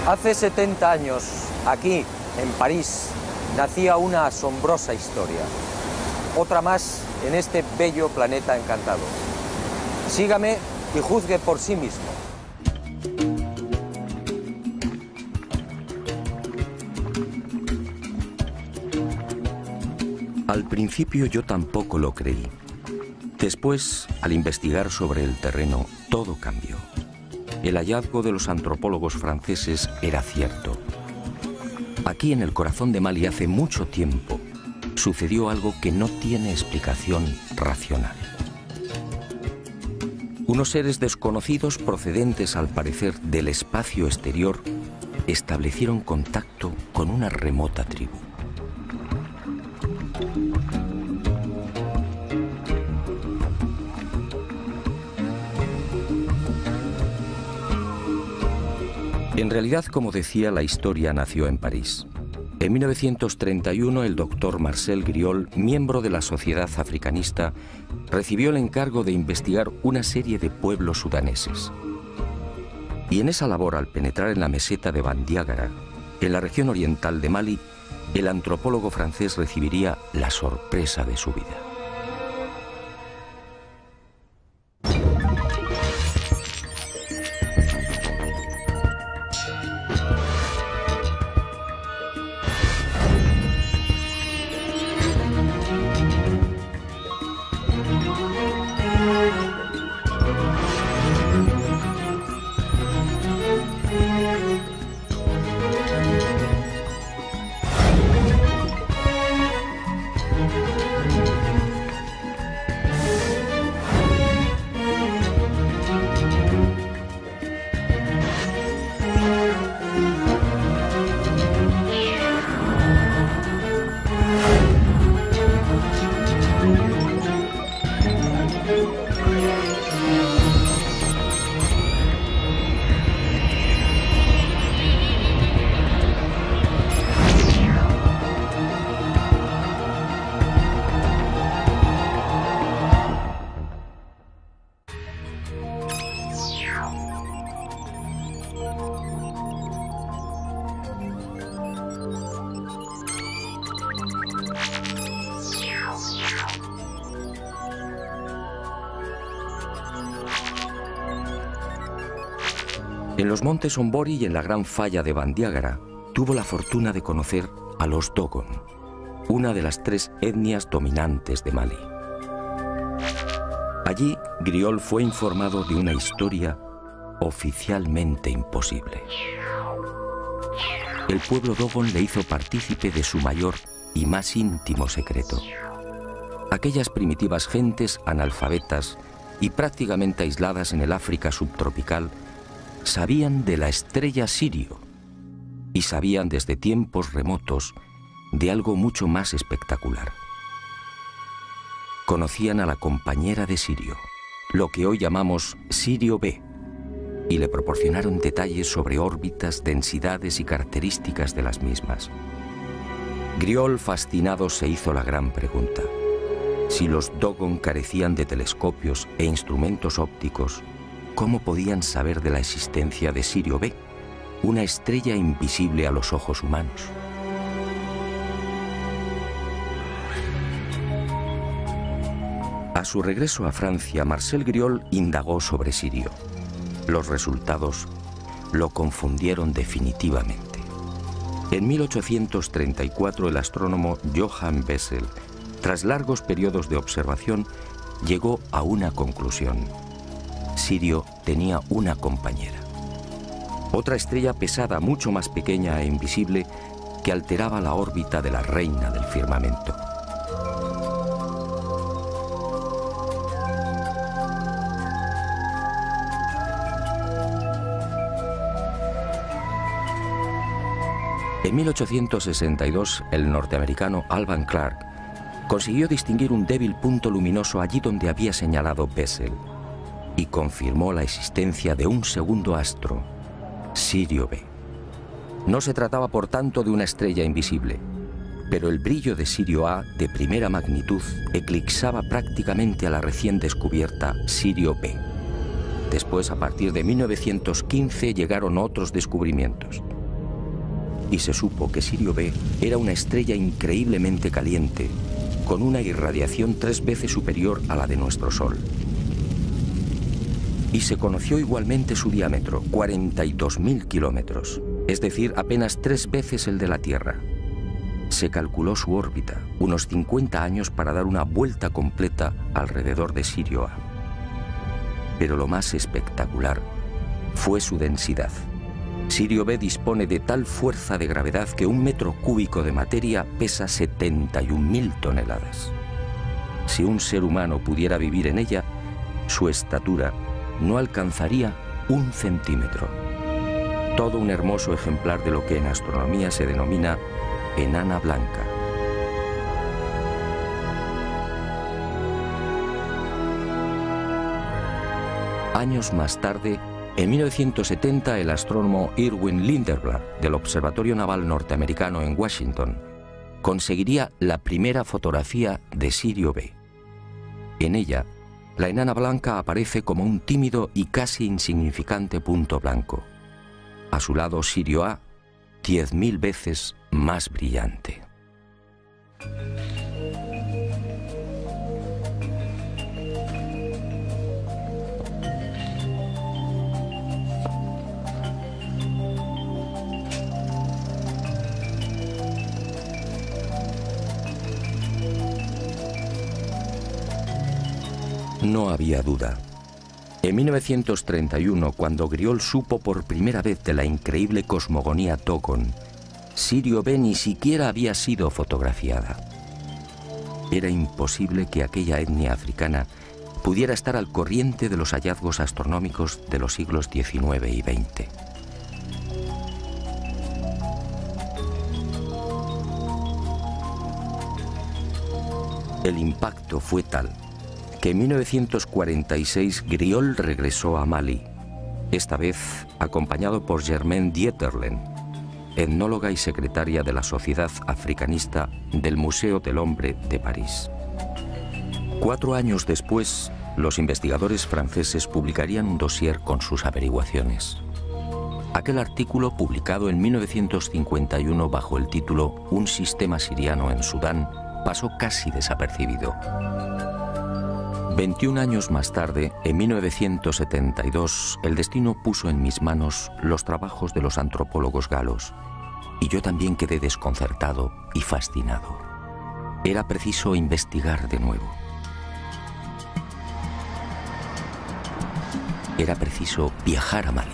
Hace 70 años, aquí, en París, nacía una asombrosa historia. Otra más en este bello planeta encantado. Sígame y juzgue por sí mismo. Al principio yo tampoco lo creí. Después, al investigar sobre el terreno, todo cambió. El hallazgo de los antropólogos franceses era cierto. Aquí en el corazón de Mali hace mucho tiempo sucedió algo que no tiene explicación racional. Unos seres desconocidos procedentes al parecer del espacio exterior establecieron contacto con una remota tribu. En realidad, como decía, la historia nació en París. En 1931, el doctor Marcel Griol, miembro de la Sociedad Africanista, recibió el encargo de investigar una serie de pueblos sudaneses. Y en esa labor, al penetrar en la meseta de Bandiagara, en la región oriental de Mali, el antropólogo francés recibiría la sorpresa de su vida. En los montes Ombori y en la gran falla de Bandiagara tuvo la fortuna de conocer a los Dogon, una de las 3 etnias dominantes de Mali. Allí, Griol fue informado de una historia oficialmente imposible. El pueblo Dogon le hizo partícipe de su mayor y más íntimo secreto. Aquellas primitivas gentes analfabetas y prácticamente aisladas en el África subtropical sabían de la estrella Sirio y sabían desde tiempos remotos de algo mucho más espectacular. Conocían a la compañera de Sirio, lo que hoy llamamos Sirio B, y le proporcionaron detalles sobre órbitas, densidades y características de las mismas. Griol, fascinado, se hizo la gran pregunta: si los Dogon carecían de telescopios e instrumentos ópticos, ¿cómo podían saber de la existencia de Sirio B, una estrella invisible a los ojos humanos? A su regreso a Francia, Marcel Griol indagó sobre Sirio. Los resultados lo confundieron definitivamente. En 1834, el astrónomo Johann Bessel, tras largos periodos de observación, llegó a una conclusión: Sirio tenía una compañera. Otra estrella pesada, mucho más pequeña e invisible, que alteraba la órbita de la reina del firmamento. En 1862, el norteamericano Alvan Clark consiguió distinguir un débil punto luminoso allí donde había señalado Bessel y confirmó la existencia de un segundo astro, Sirio B. No se trataba, por tanto, de una estrella invisible, pero el brillo de Sirio A, de primera magnitud, eclipsaba prácticamente a la recién descubierta Sirio B. Después, a partir de 1915, llegaron otros descubrimientos. y se supo que Sirio B era una estrella increíblemente caliente, con una irradiación 3 veces superior a la de nuestro Sol. Y se conoció igualmente su diámetro, 42.000 kilómetros, es decir, apenas 3 veces el de la Tierra. Se calculó su órbita, unos 50 años para dar una vuelta completa alrededor de Sirio A. Pero lo más espectacular fue su densidad. Sirio B dispone de tal fuerza de gravedad que 1 metro cúbico de materia pesa 71.000 toneladas. Si un ser humano pudiera vivir en ella, su estatura no alcanzaría 1 centímetro. Todo un hermoso ejemplar de lo que en astronomía se denomina enana blanca. Años más tarde, en 1970, el astrónomo Irwin Lindenberg del Observatorio Naval Norteamericano en Washington conseguiría la primera fotografía de Sirio B. En ella, la enana blanca aparece como un tímido y casi insignificante punto blanco. A su lado, Sirio A, 10.000 veces más brillante. No había duda. En 1931, cuando Griol supo por primera vez de la increíble cosmogonía Dogon, Sirio B ni siquiera había sido fotografiada. Era imposible que aquella etnia africana pudiera estar al corriente de los hallazgos astronómicos de los siglos XIX y XX. El impacto fue tal que en 1946 Griol regresó a Mali, esta vez acompañado por Germaine Dieterlen, etnóloga y secretaria de la Sociedad Africanista del Museo del Hombre de París. 4 años después, los investigadores franceses publicarían un dossier con sus averiguaciones. Aquel artículo, publicado en 1951 bajo el título Un sistema siriano en Sudán, pasó casi desapercibido. 21 años más tarde, en 1972, el destino puso en mis manos los trabajos de los antropólogos galos, y yo también quedé desconcertado y fascinado. Era preciso investigar de nuevo. Era preciso viajar a Mali.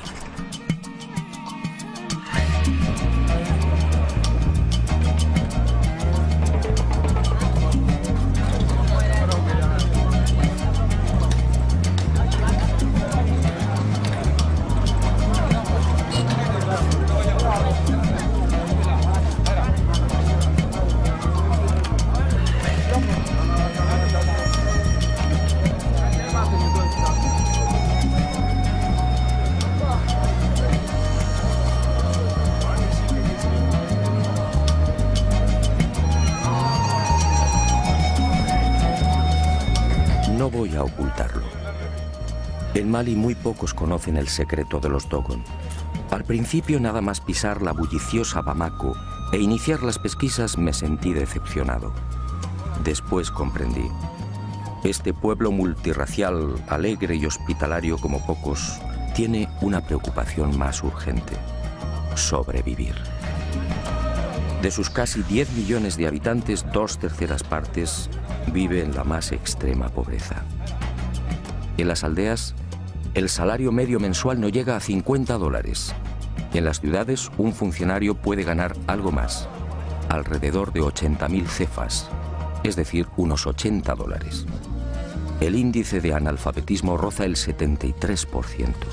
No voy a ocultarlo. En Mali muy pocos conocen el secreto de los Dogon. Al principio, nada más pisar la bulliciosa Bamako e iniciar las pesquisas, me sentí decepcionado. Después comprendí. Este pueblo multirracial, alegre y hospitalario como pocos, tiene una preocupación más urgente: sobrevivir. De sus casi 10 millones de habitantes, 2/3 partes vive en la más extrema pobreza. En las aldeas, el salario medio mensual no llega a $50. En las ciudades, un funcionario puede ganar algo más, alrededor de 80.000 cefas, es decir, unos $80. El índice de analfabetismo roza el 73%.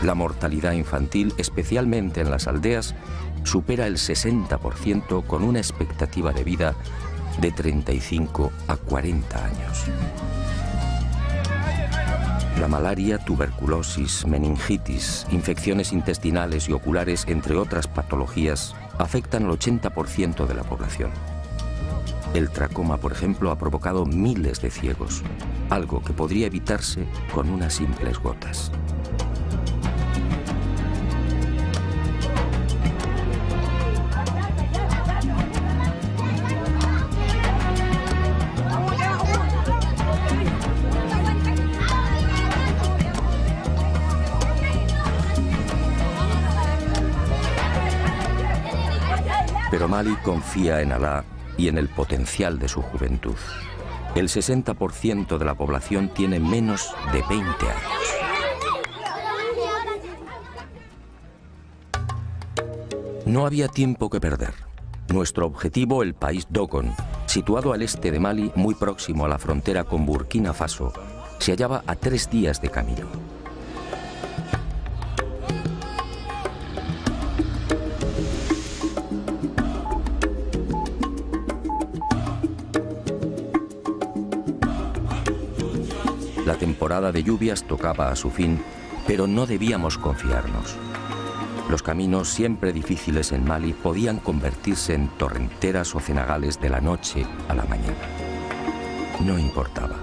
La mortalidad infantil, especialmente en las aldeas, supera el 60%, con una expectativa de vida de 35 a 40 años. La malaria, tuberculosis, meningitis, infecciones intestinales y oculares, entre otras patologías, afectan al 80% de la población. El tracoma, por ejemplo, ha provocado miles de ciegos, algo que podría evitarse con unas simples gotas. Pero Mali confía en Alá y en el potencial de su juventud. El 60% de la población tiene menos de 20 años. No había tiempo que perder. Nuestro objetivo, el país Dogon, situado al este de Mali, muy próximo a la frontera con Burkina Faso, se hallaba a 3 días de camino. La temporada de lluvias tocaba a su fin, pero no debíamos confiarnos. Los caminos, siempre difíciles en Mali, podían convertirse en torrenteras o cenagales de la noche a la mañana. No importaba.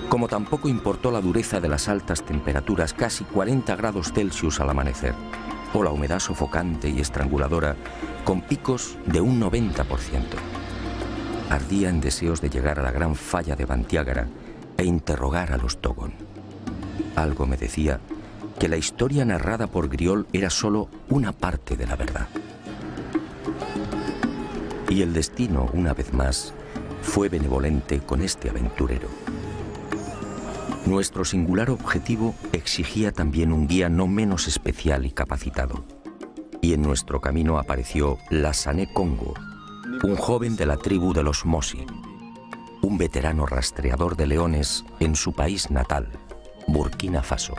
Como tampoco importó la dureza de las altas temperaturas, casi 40 grados Celsius al amanecer, o la humedad sofocante y estranguladora, con picos de un 90%. Ardía en deseos de llegar a la gran falla de Bandiagara e interrogar a los Dogon. Algo me decía que la historia narrada por Griol era solo una parte de la verdad. Y el destino, una vez más, fue benevolente con este aventurero. Nuestro singular objetivo exigía también un guía no menos especial y capacitado. Y en nuestro camino apareció Lassane Congo, un joven de la tribu de los Mosi, un veterano rastreador de leones en su país natal, Burkina Faso.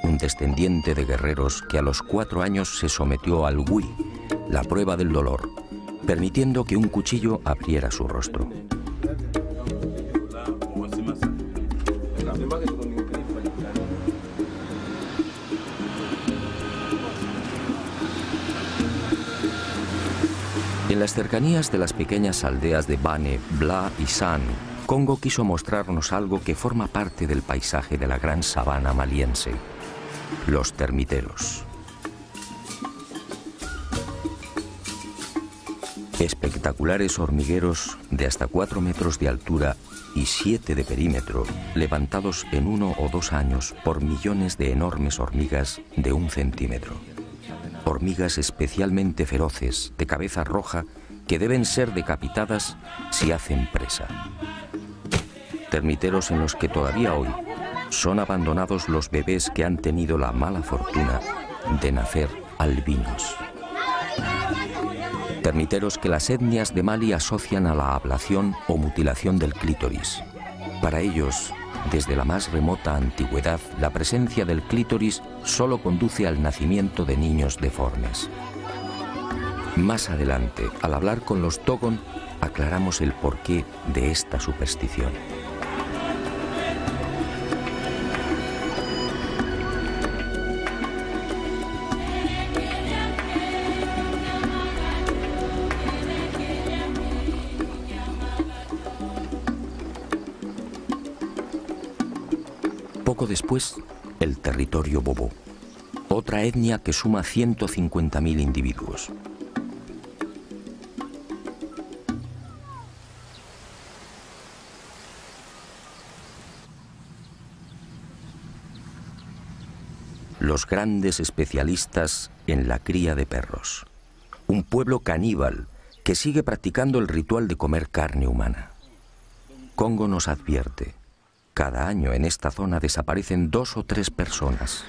Un descendiente de guerreros que a los 4 años se sometió al Wui, la prueba del dolor, permitiendo que un cuchillo abriera su rostro. En las cercanías de las pequeñas aldeas de Bane, Bla y San, Congo quiso mostrarnos algo que forma parte del paisaje de la gran sabana maliense: los termiteros. Espectaculares hormigueros de hasta 4 metros de altura y 7 de perímetro, levantados en 1 o 2 años por millones de enormes hormigas de 1 centímetro. Hormigas especialmente feroces, de cabeza roja, que deben ser decapitadas si hacen presa. Termiteros en los que todavía hoy son abandonados los bebés que han tenido la mala fortuna de nacer albinos. Termiteros que las etnias de Mali asocian a la ablación o mutilación del clítoris. Para ellos, desde la más remota antigüedad, la presencia del clítoris solo conduce al nacimiento de niños deformes. Más adelante, al hablar con los Dogon, aclaramos el porqué de esta superstición. Poco después, el territorio Bobo, otra etnia que suma 150.000 individuos. Los grandes especialistas en la cría de perros. Un pueblo caníbal que sigue practicando el ritual de comer carne humana. Congo nos advierte: cada año en esta zona desaparecen 2 o 3 personas.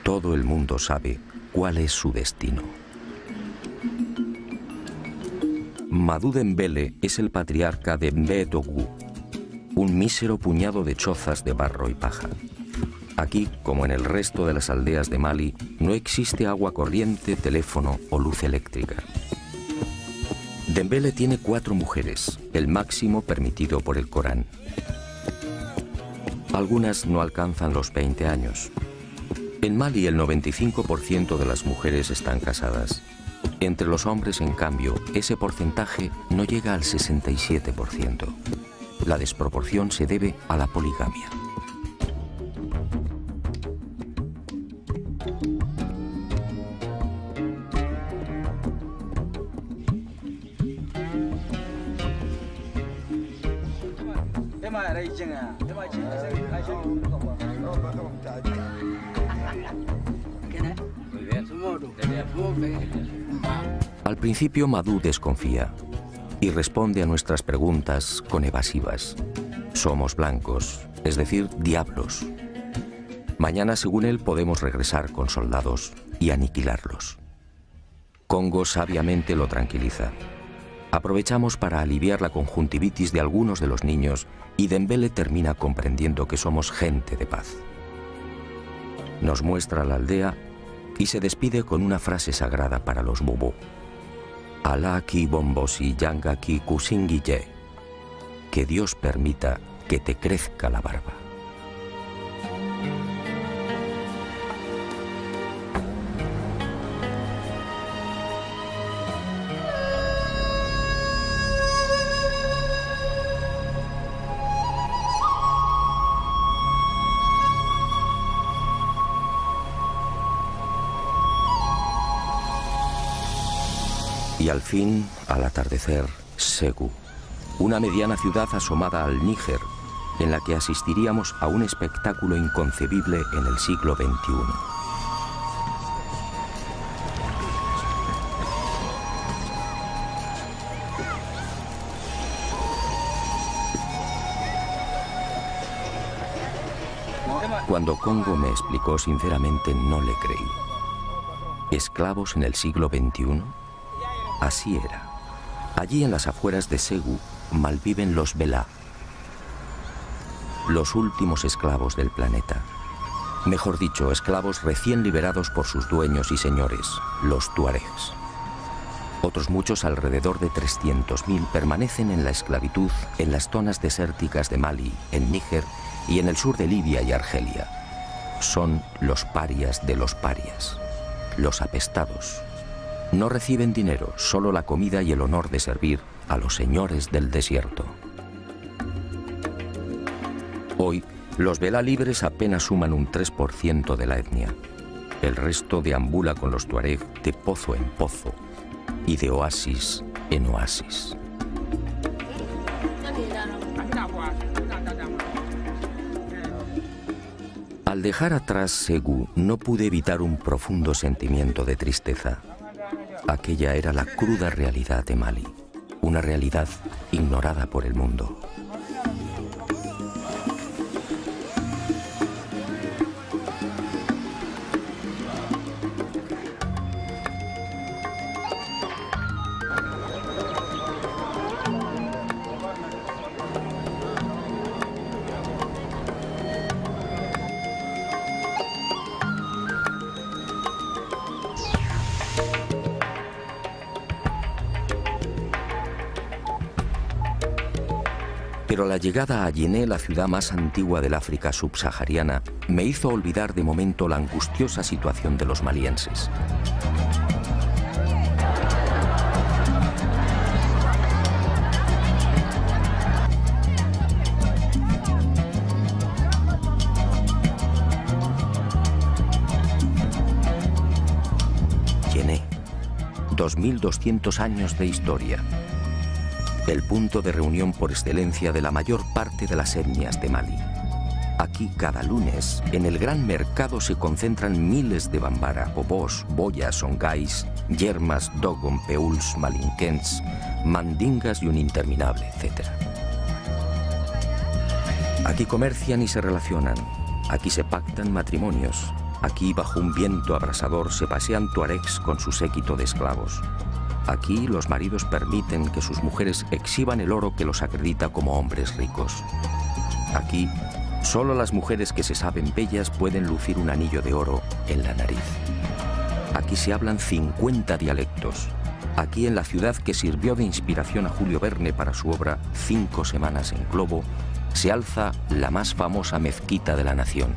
Todo el mundo sabe cuál es su destino. Madou Dembélé es el patriarca de Mbé-Dougou, un mísero puñado de chozas de barro y paja. Aquí, como en el resto de las aldeas de Mali, no existe agua corriente, teléfono o luz eléctrica. Dembélé tiene 4 mujeres, el máximo permitido por el Corán. Algunas no alcanzan los 20 años. En Mali el 95% de las mujeres están casadas. Entre los hombres, en cambio, ese porcentaje no llega al 67%. La desproporción se debe a la poligamia. Al principio Madú desconfía y responde a nuestras preguntas con evasivas. Somos blancos, es decir, diablos. Mañana, según él, podemos regresar con soldados y aniquilarlos. Congo sabiamente lo tranquiliza. Aprovechamos para aliviar la conjuntivitis de algunos de los niños y Dembele termina comprendiendo que somos gente de paz. Nos muestra la aldea y se despide con una frase sagrada para los Bobo. Alá ki bombosi yanga ki kusingiye. Que Dios permita que te crezca la barba. Y al fin, al atardecer, Ségou, una mediana ciudad asomada al Níger, en la que asistiríamos a un espectáculo inconcebible en el siglo XXI. Cuando Congo me explicó sinceramente, no le creí. ¿Esclavos en el siglo XXI? Así era. Allí en las afueras de Ségou malviven los Bela, los últimos esclavos del planeta. Mejor dicho, esclavos recién liberados por sus dueños y señores, los tuaregs. Otros muchos, alrededor de 300.000, permanecen en la esclavitud en las zonas desérticas de Mali, en Níger y en el sur de Libia y Argelia. Son los parias de los parias, los apestados. No reciben dinero, solo la comida y el honor de servir a los señores del desierto. Hoy, los Bela libres apenas suman un 3% de la etnia. El resto deambula con los tuareg de pozo en pozo y de oasis en oasis. Al dejar atrás Ségou, no pude evitar un profundo sentimiento de tristeza. Aquella era la cruda realidad de Mali, una realidad ignorada por el mundo. Pero la llegada a Yené, la ciudad más antigua del África subsahariana, me hizo olvidar de momento la angustiosa situación de los malienses. Yené, 2200 años de historia. El punto de reunión por excelencia de la mayor parte de las etnias de Mali. Aquí cada lunes, en el gran mercado se concentran miles de bambara, bobos, boyas, songais, yermas, dogon, peuls, malinquens, mandingas y un interminable etcétera. Aquí comercian y se relacionan, aquí se pactan matrimonios, aquí bajo un viento abrasador se pasean tuaregs con su séquito de esclavos. Aquí los maridos permiten que sus mujeres exhiban el oro que los acredita como hombres ricos. Aquí, solo las mujeres que se saben bellas pueden lucir un anillo de oro en la nariz. Aquí se hablan 50 dialectos. Aquí, en la ciudad que sirvió de inspiración a Julio Verne para su obra 5 semanas en globo, se alza la más famosa mezquita de la nación.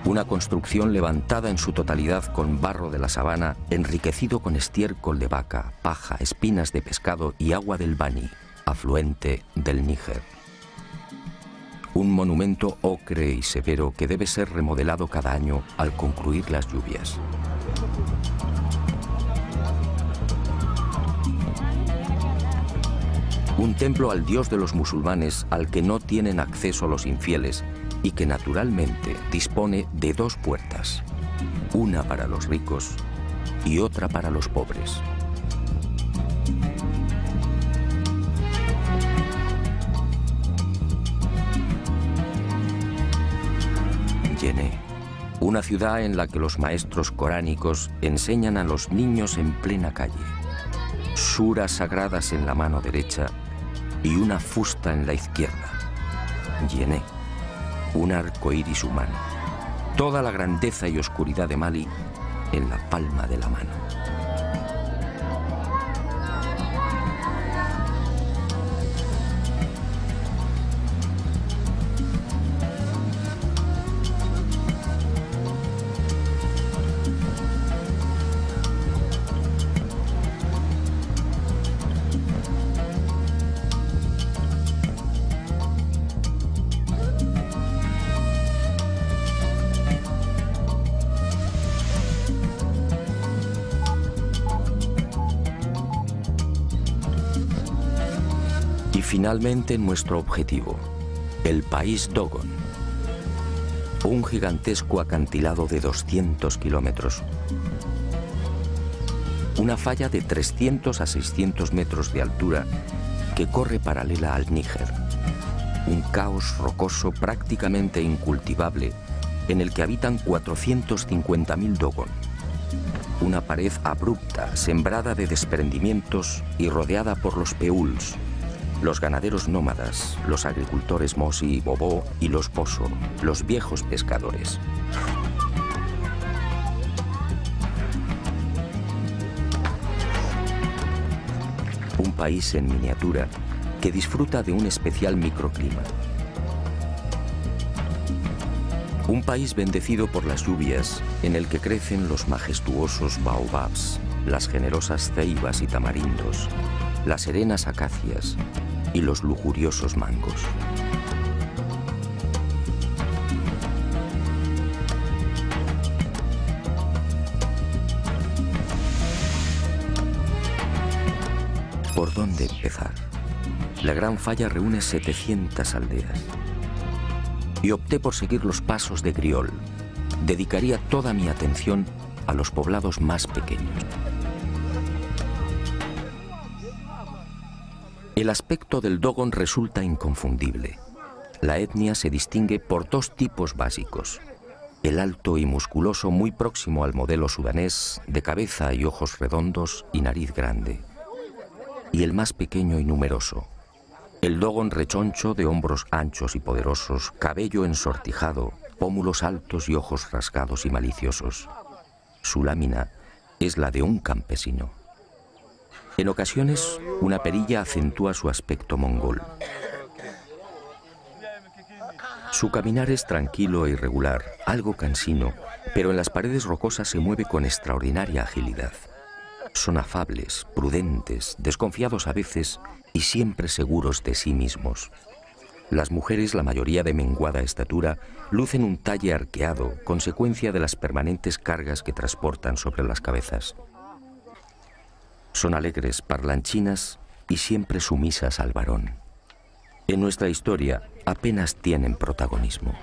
Una construcción levantada en su totalidad con barro de la sabana, enriquecido con estiércol de vaca, paja, espinas de pescado y agua del Bani, afluente del Níger. Un monumento ocre y severo que debe ser remodelado cada año al concluir las lluvias. Un templo al dios de los musulmanes al que no tienen acceso los infieles y que naturalmente dispone de 2 puertas. una para los ricos y otra para los pobres. Yené, una ciudad en la que los maestros coránicos enseñan a los niños en plena calle, suras sagradas en la mano derecha y una fusta en la izquierda. Yené, un arco iris humano, toda la grandeza y oscuridad de Mali en la palma de la mano. Finalmente nuestro objetivo, el país Dogon, un gigantesco acantilado de 200 kilómetros, una falla de 300 a 600 metros de altura que corre paralela al Níger, un caos rocoso prácticamente incultivable en el que habitan 450.000 Dogon, una pared abrupta, sembrada de desprendimientos y rodeada por los peuls, los ganaderos nómadas, los agricultores Mosi y Bobo y los Poso, los viejos pescadores. Un país en miniatura que disfruta de un especial microclima. Un país bendecido por las lluvias en el que crecen los majestuosos baobabs, las generosas ceibas y tamarindos, las serenas acacias y los lujuriosos mangos. ¿Por dónde empezar? La Gran Falla reúne 700 aldeas. Y opté por seguir los pasos de Griol. Dedicaría toda mi atención a los poblados más pequeños. El aspecto del Dogon resulta inconfundible. La etnia se distingue por dos tipos básicos. El alto y musculoso muy próximo al modelo sudanés, de cabeza y ojos redondos y nariz grande. Y el más pequeño y numeroso. El Dogon rechoncho de hombros anchos y poderosos, cabello ensortijado, pómulos altos y ojos rasgados y maliciosos. Su lámina es la de un campesino. En ocasiones, una perilla acentúa su aspecto mongol. Su caminar es tranquilo e irregular, algo cansino, pero en las paredes rocosas se mueve con extraordinaria agilidad. Son afables, prudentes, desconfiados a veces y siempre seguros de sí mismos. Las mujeres, la mayoría de menguada estatura, lucen un talle arqueado, consecuencia de las permanentes cargas que transportan sobre las cabezas. Son alegres, parlanchinas y siempre sumisas al varón. En nuestra historia apenas tienen protagonismo.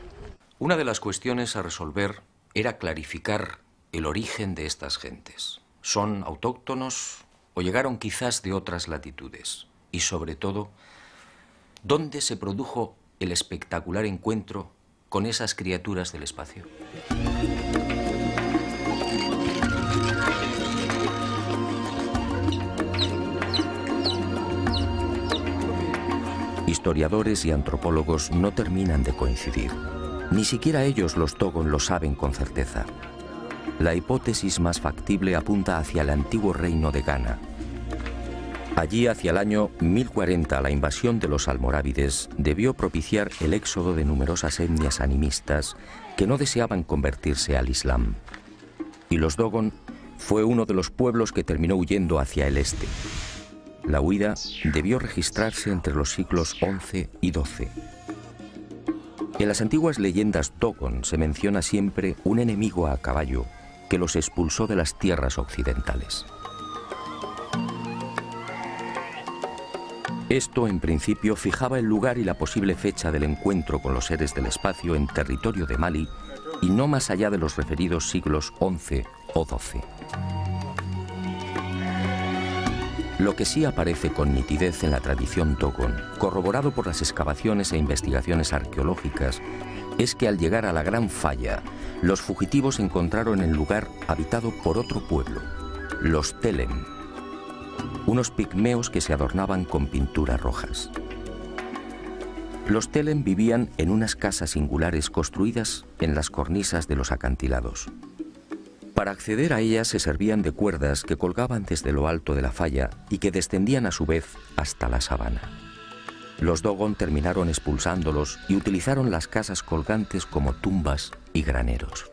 Una de las cuestiones a resolver era clarificar el origen de estas gentes. ¿Son autóctonos o llegaron quizás de otras latitudes? Y sobre todo, ¿dónde se produjo el espectacular encuentro con esas criaturas del espacio? Historiadores y antropólogos no terminan de coincidir. Ni siquiera ellos, los Dogon, lo saben con certeza. La hipótesis más factible apunta hacia el antiguo reino de Ghana. Allí, hacia el año 1040, la invasión de los almorávides debió propiciar el éxodo de numerosas etnias animistas que no deseaban convertirse al Islam. Y los Dogon fue uno de los pueblos que terminó huyendo hacia el este. La huida debió registrarse entre los siglos XI y XII. En las antiguas leyendas Dogon se menciona siempre un enemigo a caballo que los expulsó de las tierras occidentales. Esto, en principio, fijaba el lugar y la posible fecha del encuentro con los seres del espacio en territorio de Mali y no más allá de los referidos siglos XI o XII. Lo que sí aparece con nitidez en la tradición Dogon, corroborado por las excavaciones e investigaciones arqueológicas, es que al llegar a la Gran Falla, los fugitivos encontraron el lugar habitado por otro pueblo, los Telem, unos pigmeos que se adornaban con pinturas rojas. Los Telem vivían en unas casas singulares construidas en las cornisas de los acantilados. Para acceder a ellas se servían de cuerdas que colgaban desde lo alto de la falla y que descendían a su vez hasta la sabana. Los Dogon terminaron expulsándolos y utilizaron las casas colgantes como tumbas y graneros.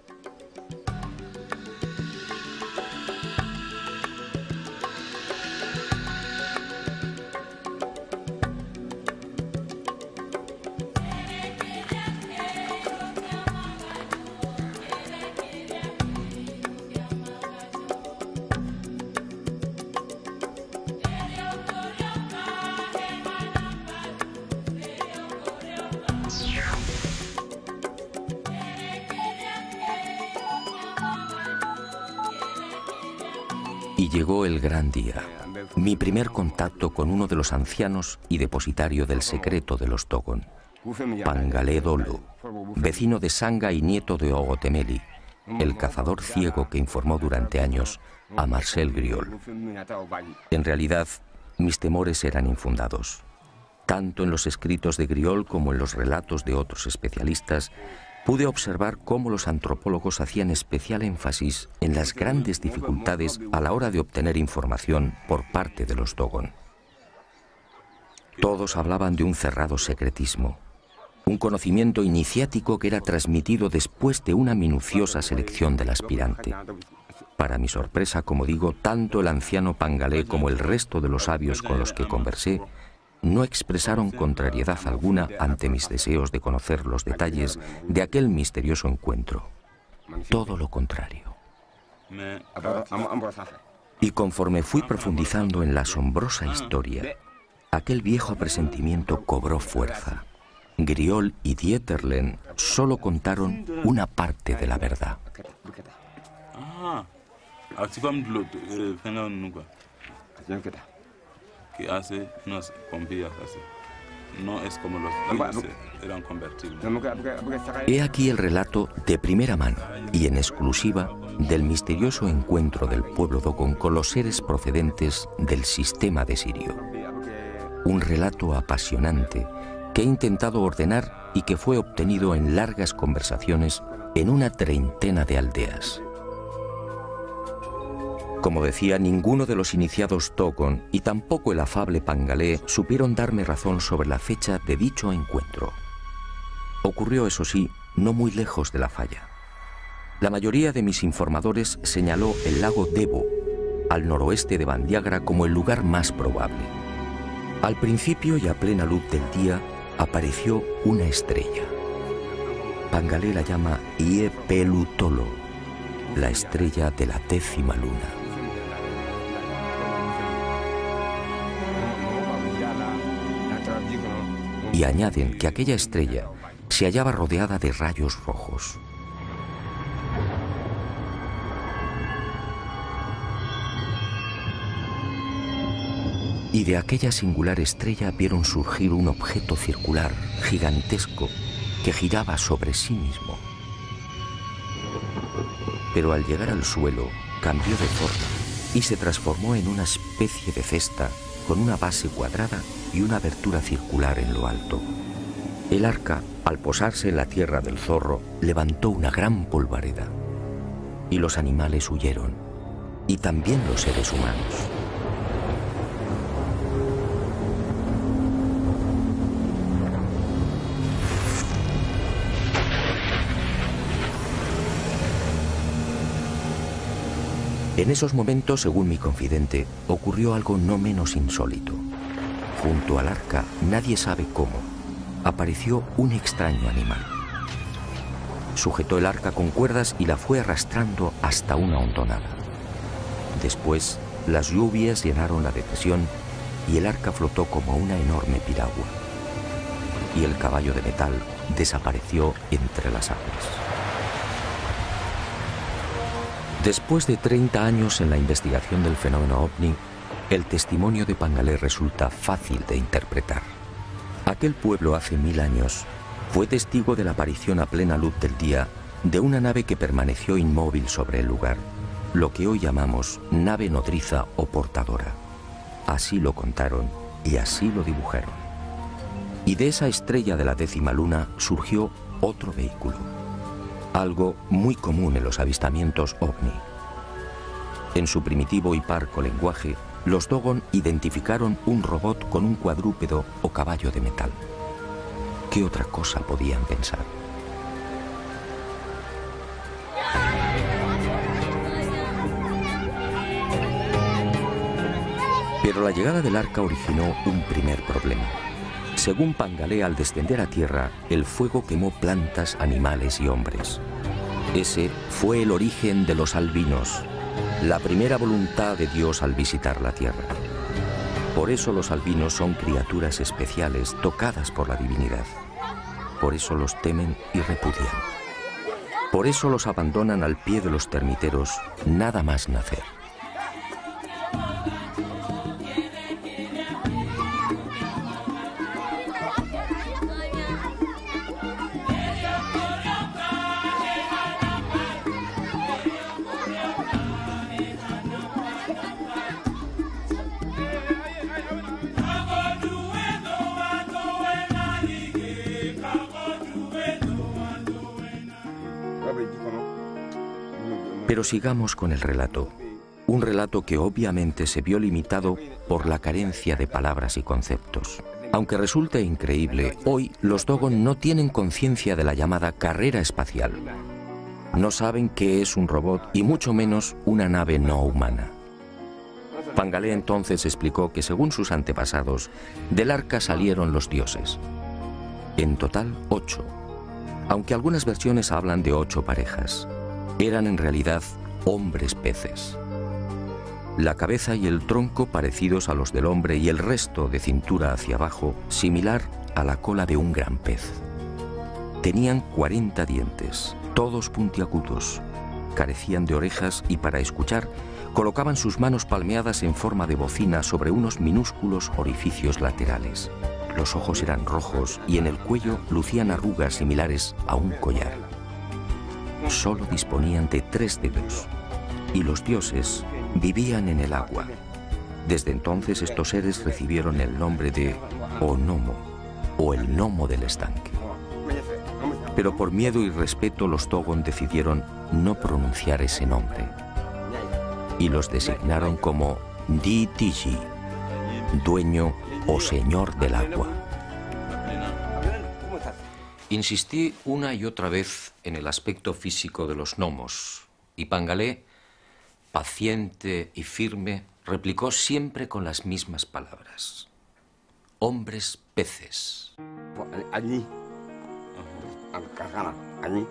Y llegó el gran día, mi primer contacto con uno de los ancianos y depositario del secreto de los Dogon, Pangalé Dolo, vecino de Sanga y nieto de Ogotemeli, el cazador ciego que informó durante años a Marcel Griol. En realidad, mis temores eran infundados. Tanto en los escritos de Griol como en los relatos de otros especialistas, pude observar cómo los antropólogos hacían especial énfasis en las grandes dificultades a la hora de obtener información por parte de los Dogon. Todos hablaban de un cerrado secretismo, un conocimiento iniciático que era transmitido después de una minuciosa selección del aspirante. Para mi sorpresa, como digo, tanto el anciano Pangalé como el resto de los sabios con los que conversé no expresaron contrariedad alguna ante mis deseos de conocer los detalles de aquel misterioso encuentro. Todo lo contrario. Y conforme fui profundizando en la asombrosa historia, aquel viejo presentimiento cobró fuerza. Griol y Dieterlen solo contaron una parte de la verdad. Que hace nos convía así. No es como los que eran convertidos. He aquí el relato de primera mano y en exclusiva del misterioso encuentro del pueblo Dogon con los seres procedentes del sistema de Sirio. Un relato apasionante que he intentado ordenar y que fue obtenido en largas conversaciones en una treintena de aldeas. Como decía, ninguno de los iniciados Dogon y tampoco el afable Pangalé supieron darme razón sobre la fecha de dicho encuentro. Ocurrió, eso sí, no muy lejos de la falla. La mayoría de mis informadores señaló el lago Debo, al noroeste de Bandiagra, como el lugar más probable. Al principio y a plena luz del día apareció una estrella. Pangalé la llama Ie Pelutolo, la estrella de la 10ª luna. Y añaden que aquella estrella se hallaba rodeada de rayos rojos. Y de aquella singular estrella vieron surgir un objeto circular gigantesco que giraba sobre sí mismo. Pero al llegar al suelo cambió de forma y se transformó en una especie de cesta con una base cuadrada y una abertura circular en lo alto. El arca, al posarse en la tierra del zorro, levantó una gran polvareda. Y los animales huyeron, y también los seres humanos. En esos momentos, según mi confidente, ocurrió algo no menos insólito. Junto al arca, nadie sabe cómo, apareció un extraño animal. Sujetó el arca con cuerdas y la fue arrastrando hasta una hondonada. Después, las lluvias llenaron la depresión y el arca flotó como una enorme piragua. Y el caballo de metal desapareció entre las aguas. Después de 30 años en la investigación del fenómeno ovni, el testimonio de Pangalé resulta fácil de interpretar. Aquel pueblo hace 1000 años fue testigo de la aparición a plena luz del día de una nave que permaneció inmóvil sobre el lugar, lo que hoy llamamos nave nodriza o portadora. Así lo contaron y así lo dibujaron. Y de esa estrella de la 10ª luna surgió otro vehículo, algo muy común en los avistamientos ovni. En su primitivo y parco lenguaje, los Dogon identificaron un robot con un cuadrúpedo o caballo de metal. ¿Qué otra cosa podían pensar? Pero la llegada del arca originó un primer problema. Según Pangalé, al descender a tierra, el fuego quemó plantas, animales y hombres. Ese fue el origen de los albinos, la primera voluntad de Dios al visitar la tierra. Por eso los albinos son criaturas especiales tocadas por la divinidad. Por eso los temen y repudian. Por eso los abandonan al pie de los termiteros nada más nacer. Pero sigamos con el relato. Un relato que obviamente se vio limitado por la carencia de palabras y conceptos. Aunque resulte increíble, hoy los Dogon no tienen conciencia de la llamada carrera espacial. No saben qué es un robot y mucho menos una nave no humana. Pangalé entonces explicó que según sus antepasados, del arca salieron los dioses. En total, 8. Aunque algunas versiones hablan de 8 parejas. Eran en realidad hombres peces. La cabeza y el tronco parecidos a los del hombre y el resto de cintura hacia abajo similar a la cola de un gran pez. Tenían 40 dientes, todos puntiagudos. Carecían de orejas y para escuchar colocaban sus manos palmeadas en forma de bocina sobre unos minúsculos orificios laterales. Los ojos eran rojos y en el cuello lucían arrugas similares a un collar. Solo disponían de 3 dedos y los dioses vivían en el agua. Desde entonces estos seres recibieron el nombre de Onomo o el gnomo del estanque. Pero por miedo y respeto los Dogon decidieron no pronunciar ese nombre y los designaron como Di-Tiji, dueño o señor del agua. Insistí una y otra vez en el aspecto físico de los gnomos y Pangalé, paciente y firme, replicó siempre con las mismas palabras. Hombres peces. Allí, allí,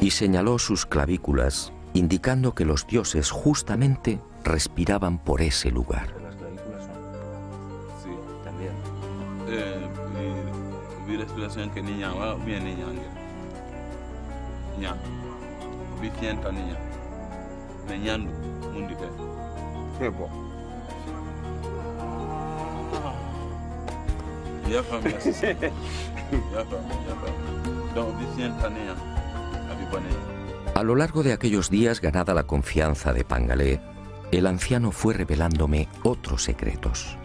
y señaló sus clavículas, indicando que los dioses justamente respiraban por ese lugar. Sí, también. Vi respiración que niña va bien niña niña vi fienta niña me ñandu mundi fe Febo. ya famia ya famia donc vi fienta niña abi bone. A lo largo de aquellos días, ganada la confianza de Pangalé, el anciano fue revelándome otros secretos.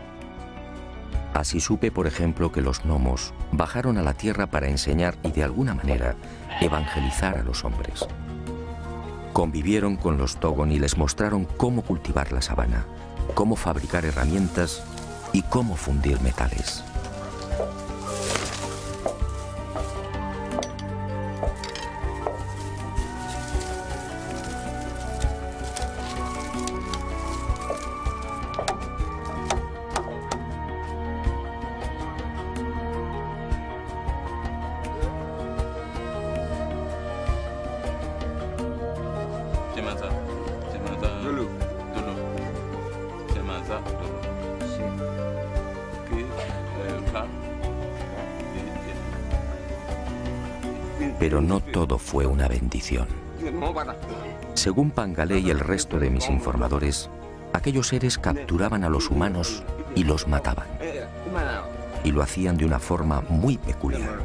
Así supe, por ejemplo, que los gnomos bajaron a la tierra para enseñar y de alguna manera evangelizar a los hombres. Convivieron con los Dogon y les mostraron cómo cultivar la sabana, cómo fabricar herramientas y cómo fundir metales. Pero no todo fue una bendición. Según Pangalé y el resto de mis informadores, aquellos seres capturaban a los humanos y los mataban. Y lo hacían de una forma muy peculiar.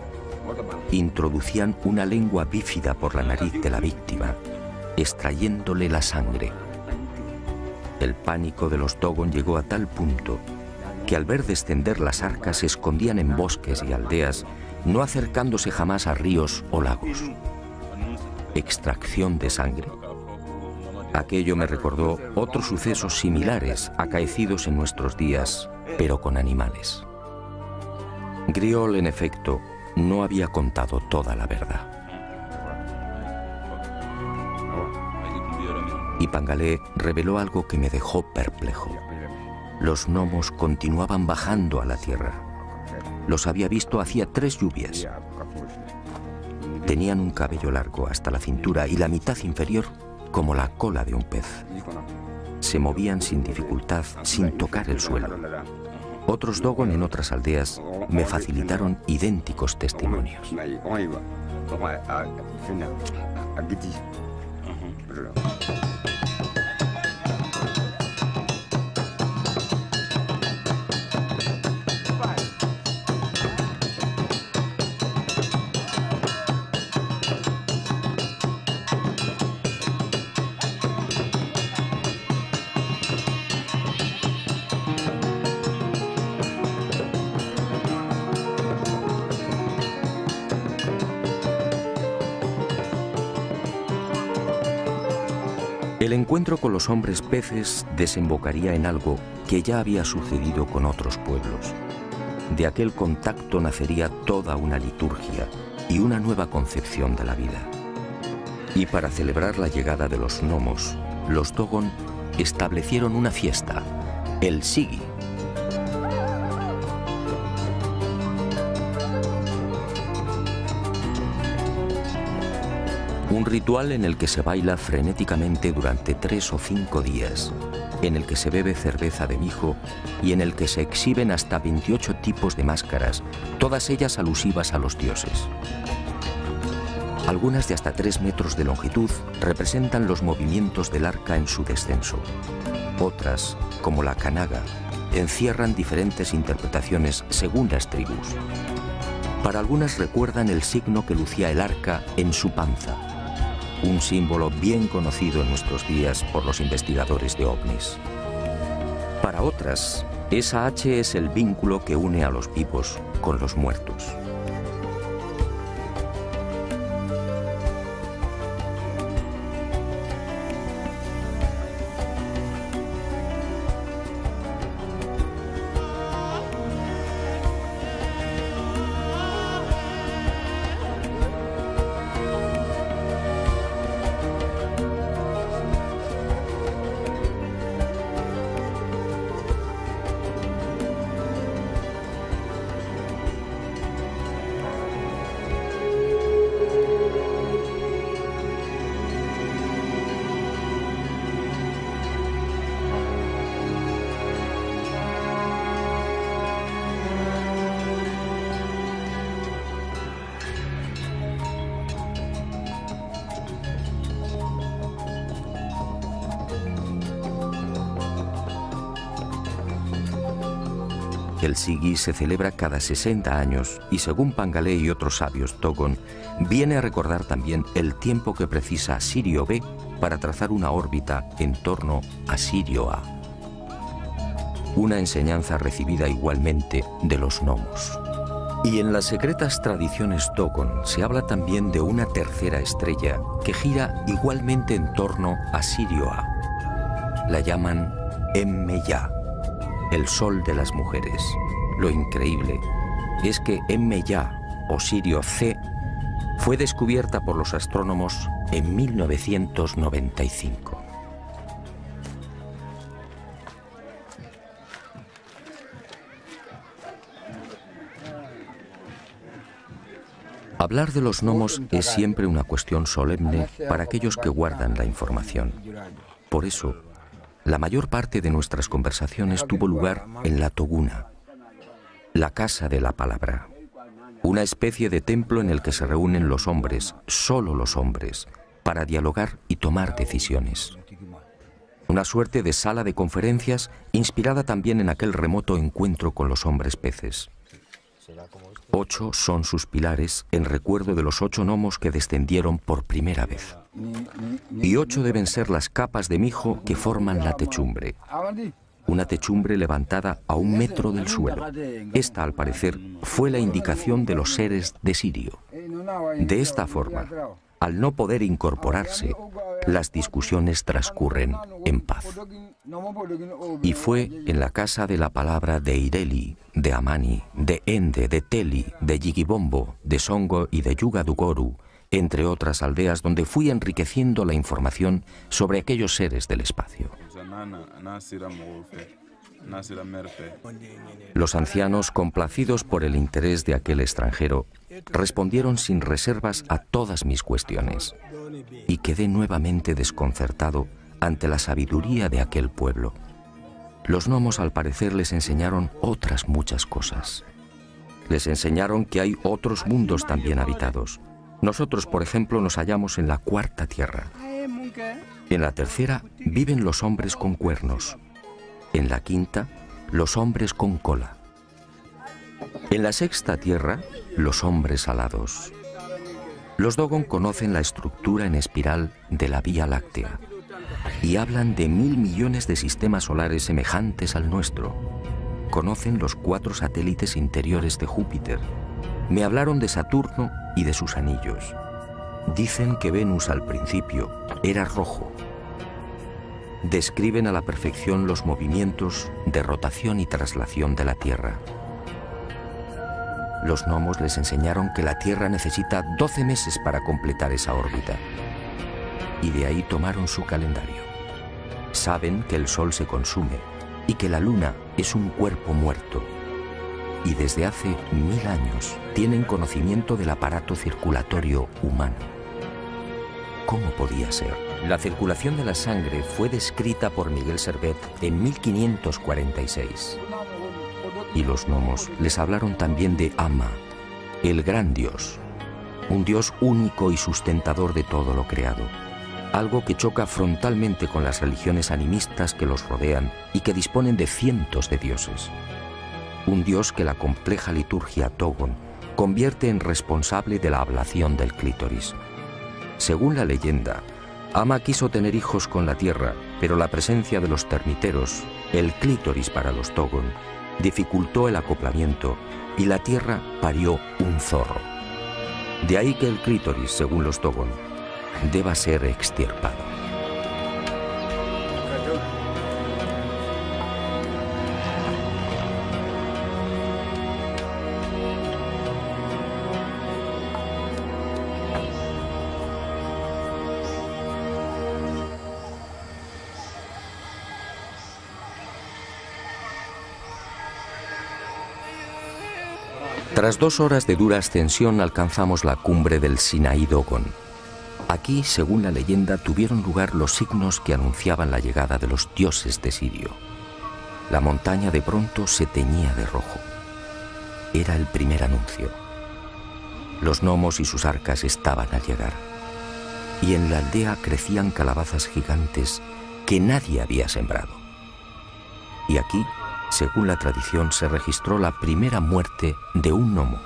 Introducían una lengua bífida por la nariz de la víctima, extrayéndole la sangre. El pánico de los Dogon llegó a tal punto que al ver descender las arcas se escondían en bosques y aldeas, no acercándose jamás a ríos o lagos. Extracción de sangre. Aquello me recordó otros sucesos similares acaecidos en nuestros días, pero con animales. Griol, en efecto, no había contado toda la verdad. Y Pangalé reveló algo que me dejó perplejo. Los gnomos continuaban bajando a la tierra. Los había visto hacía 3 lluvias. Tenían un cabello largo hasta la cintura y la mitad inferior como la cola de un pez. Se movían sin dificultad, sin tocar el suelo. Otros Dogon en otras aldeas me facilitaron idénticos testimonios. El encuentro con los hombres peces desembocaría en algo que ya había sucedido con otros pueblos. De aquel contacto nacería toda una liturgia y una nueva concepción de la vida. Y para celebrar la llegada de los gnomos, los Dogon establecieron una fiesta, el Sigi. Un ritual en el que se baila frenéticamente durante 3 o 5 días, en el que se bebe cerveza de mijo y en el que se exhiben hasta 28 tipos de máscaras, todas ellas alusivas a los dioses. Algunas de hasta 3 metros de longitud representan los movimientos del arca en su descenso. Otras, como la Kanaga, encierran diferentes interpretaciones según las tribus. Para algunas recuerdan el signo que lucía el arca en su panza, un símbolo bien conocido en nuestros días por los investigadores de ovnis. Para otras, esa H es el vínculo que une a los vivos con los muertos. El Sigi se celebra cada 60 años y, según Pangalé y otros sabios Dogon, viene a recordar también el tiempo que precisa Sirio B para trazar una órbita en torno a Sirio A. Una enseñanza recibida igualmente de los gnomos. Y en las secretas tradiciones Dogon se habla también de una tercera estrella que gira igualmente en torno a Sirio A. La llaman Emmeya, el sol de las mujeres. Lo increíble es que Emmeya, o Sirio C, fue descubierta por los astrónomos en 1995. Hablar de los gnomos es siempre una cuestión solemne para aquellos que guardan la información. Por eso, La mayor parte de nuestras conversaciones tuvo lugar en la Toguna, la casa de la palabra, una especie de templo en el que se reúnen los hombres, solo los hombres, para dialogar y tomar decisiones. Una suerte de sala de conferencias inspirada también en aquel remoto encuentro con los hombres peces. 8 son sus pilares en recuerdo de los 8 gnomos que descendieron por primera vez. Y 8 deben ser las capas de mijo que forman la techumbre. Una techumbre levantada a 1 metro del suelo. Esta, al parecer, fue la indicación de los seres de Sirio. De esta forma, al no poder incorporarse, las discusiones transcurren en paz. Y fue en la casa de la palabra de Ireli, de Amani, de Ende, de Teli, de Yigibombo, de Songo y de Yugadugoru, entre otras aldeas, donde fui enriqueciendo la información sobre aquellos seres del espacio. Los ancianos, complacidos por el interés de aquel extranjero, respondieron sin reservas a todas mis cuestiones, y quedé nuevamente desconcertado ante la sabiduría de aquel pueblo. Los gnomos, al parecer, les enseñaron otras muchas cosas. Les enseñaron que hay otros mundos también habitados. Nosotros, por ejemplo, nos hallamos en la 4ª tierra. En la 3ª viven los hombres con cuernos. En la 5ª, los hombres con cola. En la 6ª tierra, los hombres alados. Los Dogon conocen la estructura en espiral de la Vía Láctea y hablan de 1000 millones de sistemas solares semejantes al nuestro. Conocen los 4 satélites interiores de Júpiter. Me hablaron de Saturno y de sus anillos. Dicen que Venus al principio era rojo. Describen a la perfección los movimientos de rotación y traslación de la Tierra. Los gnomos les enseñaron que la Tierra necesita 12 meses para completar esa órbita. Y de ahí tomaron su calendario. Saben que el Sol se consume y que la Luna es un cuerpo muerto. Y desde hace 1000 años tienen conocimiento del aparato circulatorio humano. ¿Cómo podía ser? La circulación de la sangre fue descrita por Miguel Servet en 1546. Y los gnomos les hablaron también de Ama, el gran Dios, un Dios único y sustentador de todo lo creado, algo que choca frontalmente con las religiones animistas que los rodean y que disponen de cientos de dioses. Un Dios que la compleja liturgia Dogon convierte en responsable de la ablación del clítoris. Según la leyenda, Ama quiso tener hijos con la tierra, pero la presencia de los termiteros, el clítoris para los Dogon, dificultó el acoplamiento y la tierra parió un zorro. De ahí que el clítoris, según los Dogon, deba ser extirpado. Tras 2 horas de dura ascensión alcanzamos la cumbre del Sinaí Dogon. Aquí, según la leyenda, tuvieron lugar los signos que anunciaban la llegada de los dioses de Sirio. La montaña de pronto se teñía de rojo. Era el primer anuncio. Los gnomos y sus arcas estaban al llegar. Y en la aldea crecían calabazas gigantes que nadie había sembrado. Y aquí, según la tradición, se registró la primera muerte de un gnomo.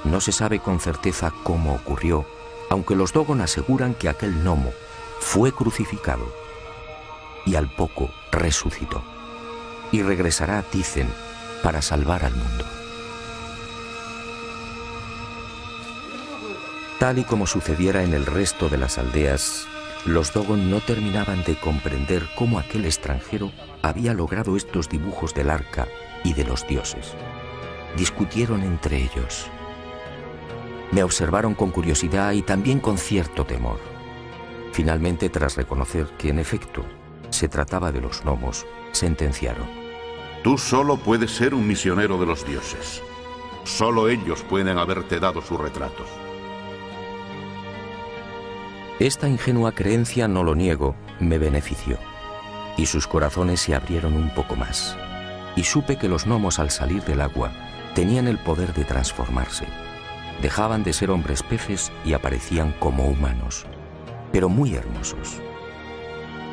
No se sabe con certeza cómo ocurrió, aunque los Dogon aseguran que aquel gnomo fue crucificado y al poco resucitó. Y regresará, dicen, para salvar al mundo. Tal y como sucediera en el resto de las aldeas, los Dogon no terminaban de comprender cómo aquel extranjero había logrado estos dibujos del arca y de los dioses. Discutieron entre ellos. Me observaron con curiosidad y también con cierto temor. Finalmente, tras reconocer que en efecto se trataba de los gnomos, sentenciaron: Tú solo puedes ser un misionero de los dioses. Solo ellos pueden haberte dado sus retratos. Esta ingenua creencia, no lo niego, me benefició. y sus corazones se abrieron un poco más. Y supe que los gnomos al salir del agua tenían el poder de transformarse. Dejaban de ser hombres peces y aparecían como humanos, pero muy hermosos.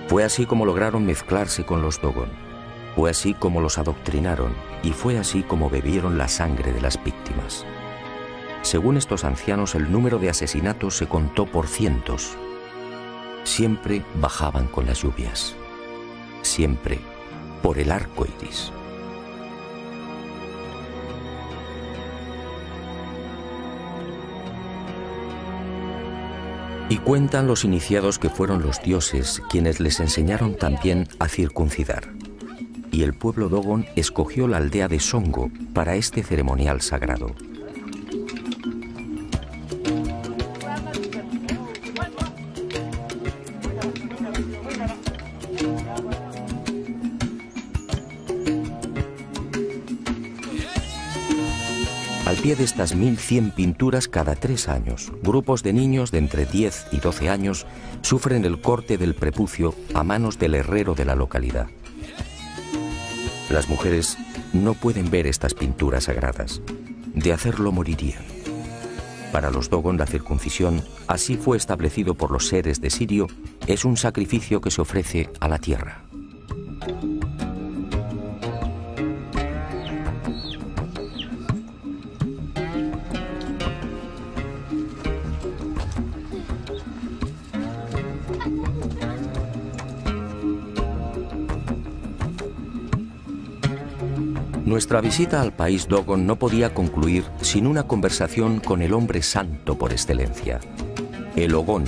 Fue así como lograron mezclarse con los Dogon. Fue así como los adoctrinaron y fue así como bebieron la sangre de las víctimas. Según estos ancianos, el número de asesinatos se contó por cientos. Siempre bajaban con las lluvias. Siempre por el arco iris. Y cuentan los iniciados que fueron los dioses quienes les enseñaron también a circuncidar. Y el pueblo Dogon escogió la aldea de Songo para este ceremonial sagrado. Al pie de estas 1100 pinturas, cada 3 años, grupos de niños de entre 10 y 12 años sufren el corte del prepucio a manos del herrero de la localidad. Las mujeres no pueden ver estas pinturas sagradas. De hacerlo morirían. Para los Dogon, la circuncisión, así fue establecido por los seres de Sirio, es un sacrificio que se ofrece a la tierra. Nuestra visita al país Dogon no podía concluir sin una conversación con el hombre santo por excelencia, el Ogón,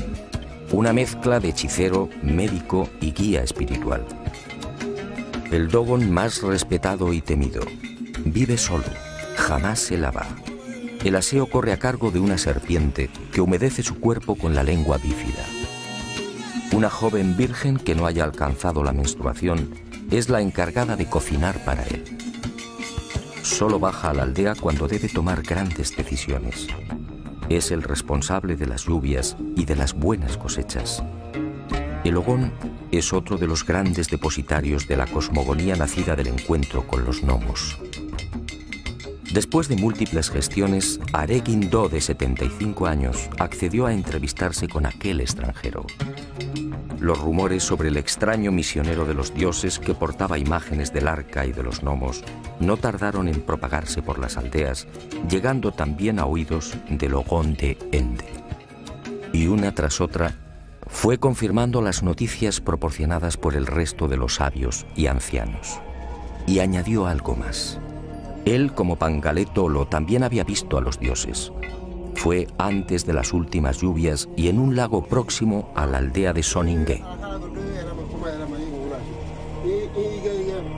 una mezcla de hechicero, médico y guía espiritual. El Dogon más respetado y temido. Vive solo, jamás se lava. El aseo corre a cargo de una serpiente que humedece su cuerpo con la lengua bífida. Una joven virgen que no haya alcanzado la menstruación es la encargada de cocinar para él. Solo baja a la aldea cuando debe tomar grandes decisiones. Es el responsable de las lluvias y de las buenas cosechas. El Ogón es otro de los grandes depositarios de la cosmogonía nacida del encuentro con los gnomos. Después de múltiples gestiones, Aregin Do, de 75 años, accedió a entrevistarse con aquel extranjero. Los rumores sobre el extraño misionero de los dioses que portaba imágenes del arca y de los gnomos no tardaron en propagarse por las aldeas, llegando también a oídos del Ogón de Ende. Y una tras otra fue confirmando las noticias proporcionadas por el resto de los sabios y ancianos. Y añadió algo más. Él, como Pangalé Tolo, también había visto a los dioses. Fue antes de las últimas lluvias y en un lago próximo a la aldea de Soningue.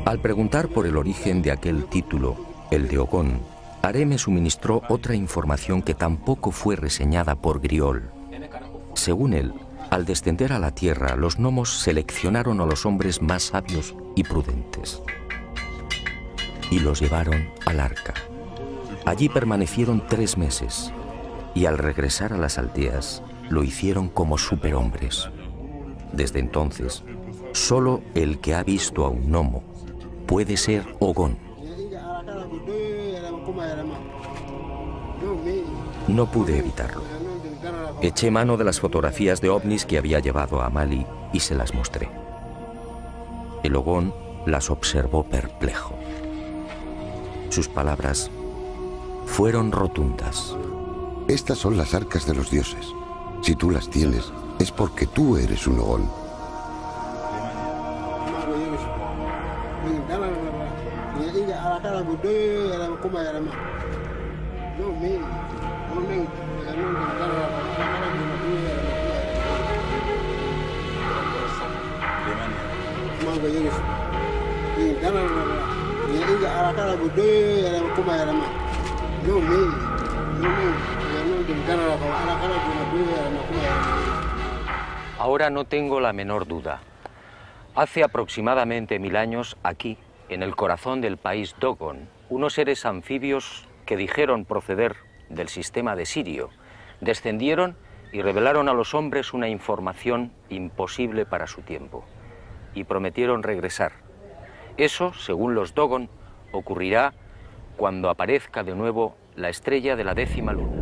Al preguntar por el origen de aquel título, el de Ogón, Are me suministró otra información que tampoco fue reseñada por Griol. Según él, al descender a la tierra, los gnomos seleccionaron a los hombres más sabios y prudentes y los llevaron al arca. Allí permanecieron 3 meses. Y al regresar a las aldeas, lo hicieron como superhombres. Desde entonces, solo el que ha visto a un gnomo puede ser Ogón. No pude evitarlo. Eché mano de las fotografías de ovnis que había llevado a Mali y se las mostré. El Ogón las observó perplejo. Sus palabras fueron rotundas. Estas son las arcas de los dioses. Si tú las tienes, es porque tú eres un Ogón. Ahora no tengo la menor duda. Hace aproximadamente 1000 años, aquí, en el corazón del país Dogon, unos seres anfibios que dijeron proceder del sistema de Sirio, descendieron y revelaron a los hombres una información imposible para su tiempo. y prometieron regresar. Eso, según los Dogon, ocurrirá cuando aparezca de nuevo la estrella de la 10ª luna.